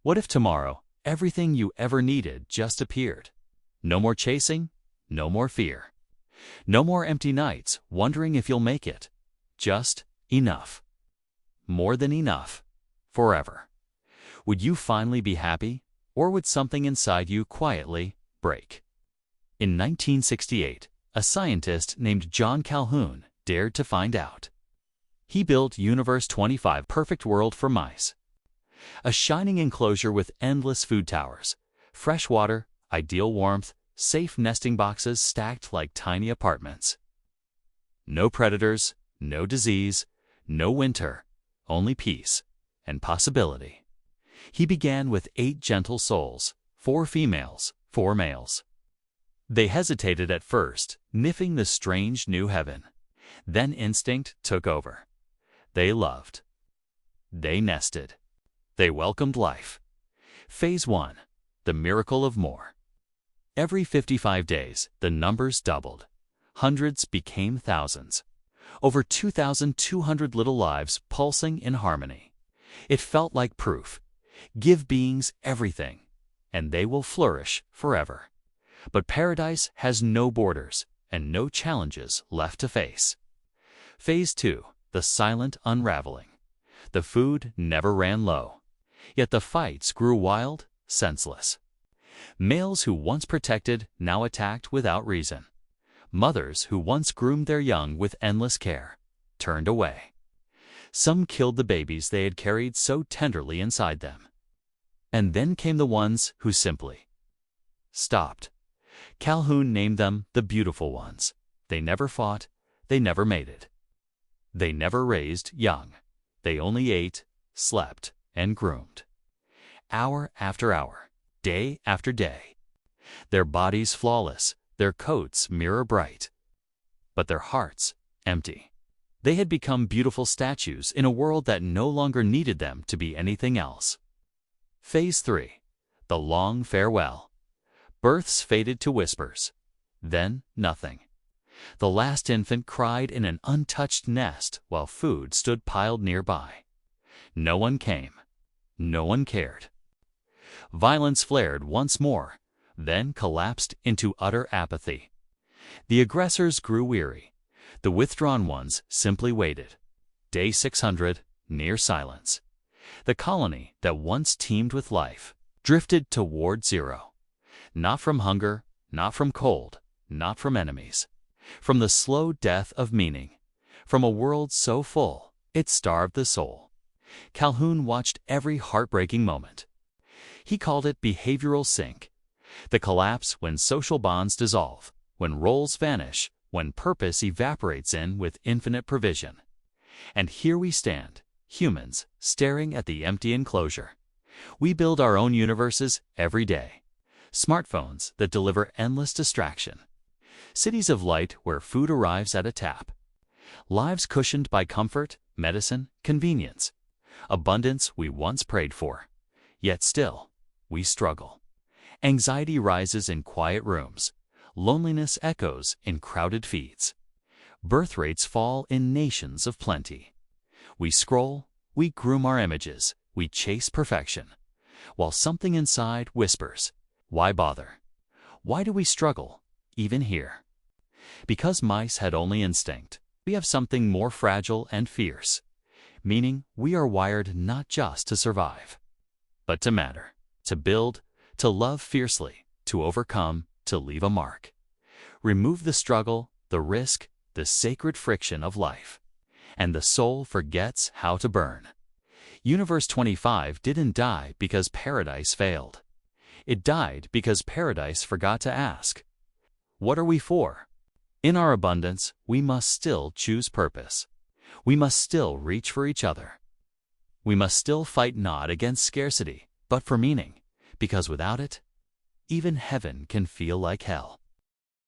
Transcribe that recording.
What if tomorrow everything you ever needed just appeared? No more chasing, no more fear. No more empty nights wondering if you'll make it. Just enough. More than enough. Forever. Would you finally be happy, or would something inside you quietly break? In 1968, a scientist named John Calhoun dared to find out. He built Universe 25 Perfect World for Mice. A shining enclosure with endless food towers, fresh water, ideal warmth, safe nesting boxes stacked like tiny apartments. No predators, no disease, no winter, only peace and possibility. He began with 8 gentle souls, 4 females, 4 males. They hesitated at first, sniffing the strange new heaven. Then instinct took over. They loved. They nested. They welcomed life. Phase 1. The miracle of more. Every 55 days, the numbers doubled. Hundreds became thousands. Over 2,200 little lives pulsing in harmony. It felt like proof. Give beings everything, and they will flourish forever. But paradise has no borders and no challenges left to face. Phase 2. The silent unraveling. The food never ran low. Yet the fights grew wild, senseless. Males who once protected now attacked without reason. Mothers who once groomed their young with endless care turned away. Some killed the babies they had carried so tenderly inside them. And then came the ones who simply stopped. Calhoun named them the beautiful ones. They never fought, they never mated. They never raised young. They only ate, slept, and groomed. Hour after hour, day after day. Their bodies flawless, their coats mirror bright. But their hearts empty. They had become beautiful statues in a world that no longer needed them to be anything else. Phase 3. The long farewell. Births faded to whispers. Then nothing. The last infant cried in an untouched nest while food stood piled nearby. No one came. No one cared. Violence flared once more, then collapsed into utter apathy. The aggressors grew weary. The withdrawn ones simply waited. Day 600, near silence. The colony that once teemed with life drifted toward zero. Not from hunger, not from cold, not from enemies. From the slow death of meaning. From a world so full, it starved the soul. Calhoun watched every heartbreaking moment. He called it behavioral sink. The collapse when social bonds dissolve, when roles vanish, when purpose evaporates in with infinite provision. And here we stand, humans, staring at the empty enclosure. We build our own universes every day. Smartphones that deliver endless distraction. Cities of light where food arrives at a tap. Lives cushioned by comfort, medicine, convenience. Abundance we once prayed for. Yet still, we struggle. Anxiety rises in quiet rooms. Loneliness echoes in crowded feeds. Birth rates fall in nations of plenty. We scroll, we groom our images, we chase perfection. While something inside whispers, why bother? Why do we struggle, even here? Because mice had only instinct, we have something more fragile and fierce. Meaning we are wired not just to survive, but to matter, to build, to love fiercely, to overcome, to leave a mark. Remove the struggle, the risk, the sacred friction of life, and the soul forgets how to burn. Universe 25 didn't die because paradise failed. It died because paradise forgot to ask, what are we for? In our abundance, we must still choose purpose. We must still reach for each other. We must still fight not against scarcity, but for meaning, because without it, even heaven can feel like hell.